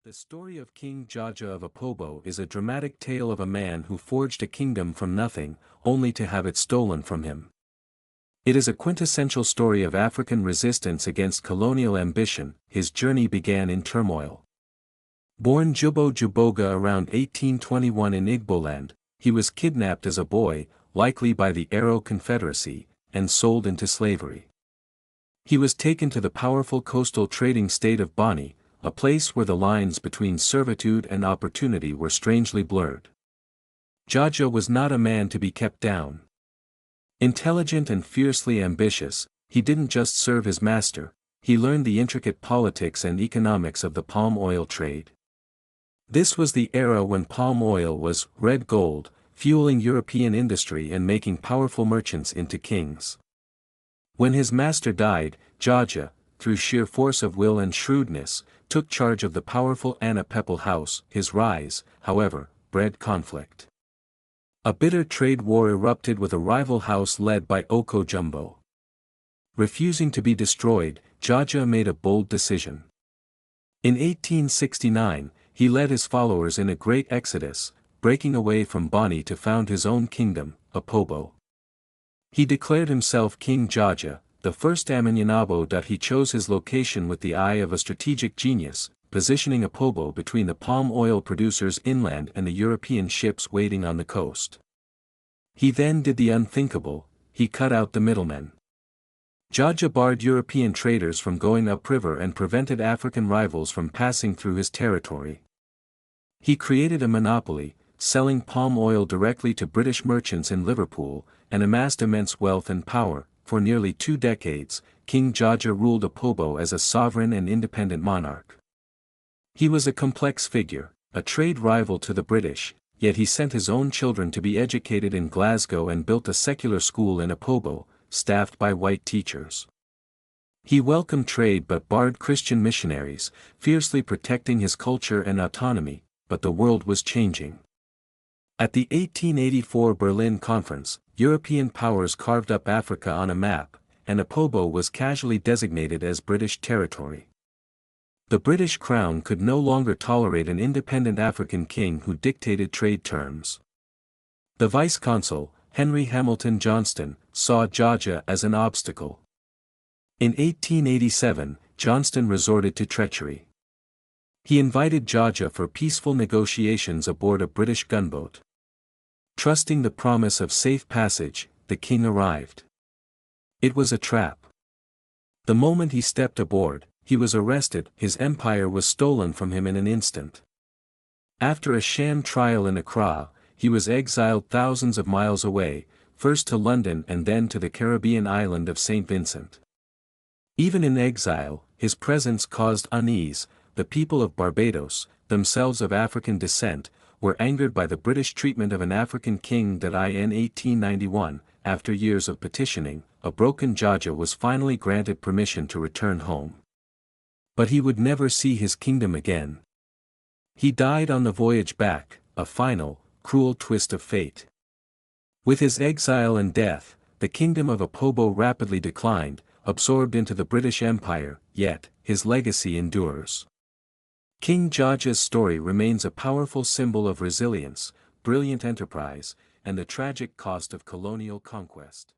The story of King Jaja of Opobo is a dramatic tale of a man who forged a kingdom from nothing, only to have it stolen from him. It is a quintessential story of African resistance against colonial ambition. His journey began in turmoil. Born Jubo Juboga around 1821 in Igboland, he was kidnapped as a boy, likely by the Arrow Confederacy, and sold into slavery. He was taken to the powerful coastal trading state of Bani, a place where the lines between servitude and opportunity were strangely blurred. Jaja was not a man to be kept down. Intelligent and fiercely ambitious, he didn't just serve his master, he learned the intricate politics and economics of the palm oil trade. This was the era when palm oil was red gold, fueling European industry and making powerful merchants into kings. When his master died, Jaja, through sheer force of will and shrewdness, took charge of the powerful Anna Pepple house. His rise, however, bred conflict. A bitter trade war erupted with a rival house led by Oko Jumbo. Refusing to be destroyed, Jaja made a bold decision. In 1869, he led his followers in a great exodus, breaking away from Bani to found his own kingdom, Opobo. He declared himself King Jaja, the first Amanyanabo. He chose his location with the eye of a strategic genius, positioning Opobo between the palm oil producers inland and the European ships waiting on the coast. He then did the unthinkable, he cut out the middlemen. Jaja barred European traders from going upriver and prevented African rivals from passing through his territory. He created a monopoly, selling palm oil directly to British merchants in Liverpool, and amassed immense wealth and power. For nearly 2 decades, King Jaja ruled Opobo as a sovereign and independent monarch. He was a complex figure, a trade rival to the British, yet he sent his own children to be educated in Glasgow and built a secular school in Opobo, staffed by white teachers. He welcomed trade but barred Christian missionaries, fiercely protecting his culture and autonomy, but the world was changing. At the 1884 Berlin Conference, European powers carved up Africa on a map, and Opobo was casually designated as British territory. The British Crown could no longer tolerate an independent African king who dictated trade terms. The vice-consul, Henry Hamilton Johnston, saw Jaja as an obstacle. In 1887, Johnston resorted to treachery. He invited Jaja for peaceful negotiations aboard a British gunboat. Trusting the promise of safe passage, the king arrived. It was a trap. The moment he stepped aboard, he was arrested. His empire was stolen from him in an instant. After a sham trial in Accra, he was exiled thousands of miles away, first to London and then to the Caribbean island of St. Vincent. Even in exile, his presence caused unease. The people of Barbados, themselves of African descent, were angered by the British treatment of an African king. In 1891, after years of petitioning, a broken Jaja was finally granted permission to return home. But he would never see his kingdom again. He died on the voyage back, a final, cruel twist of fate. With his exile and death, the kingdom of Opobo rapidly declined, absorbed into the British Empire, yet, his legacy endures. King Jaja's story remains a powerful symbol of resilience, brilliant enterprise, and the tragic cost of colonial conquest.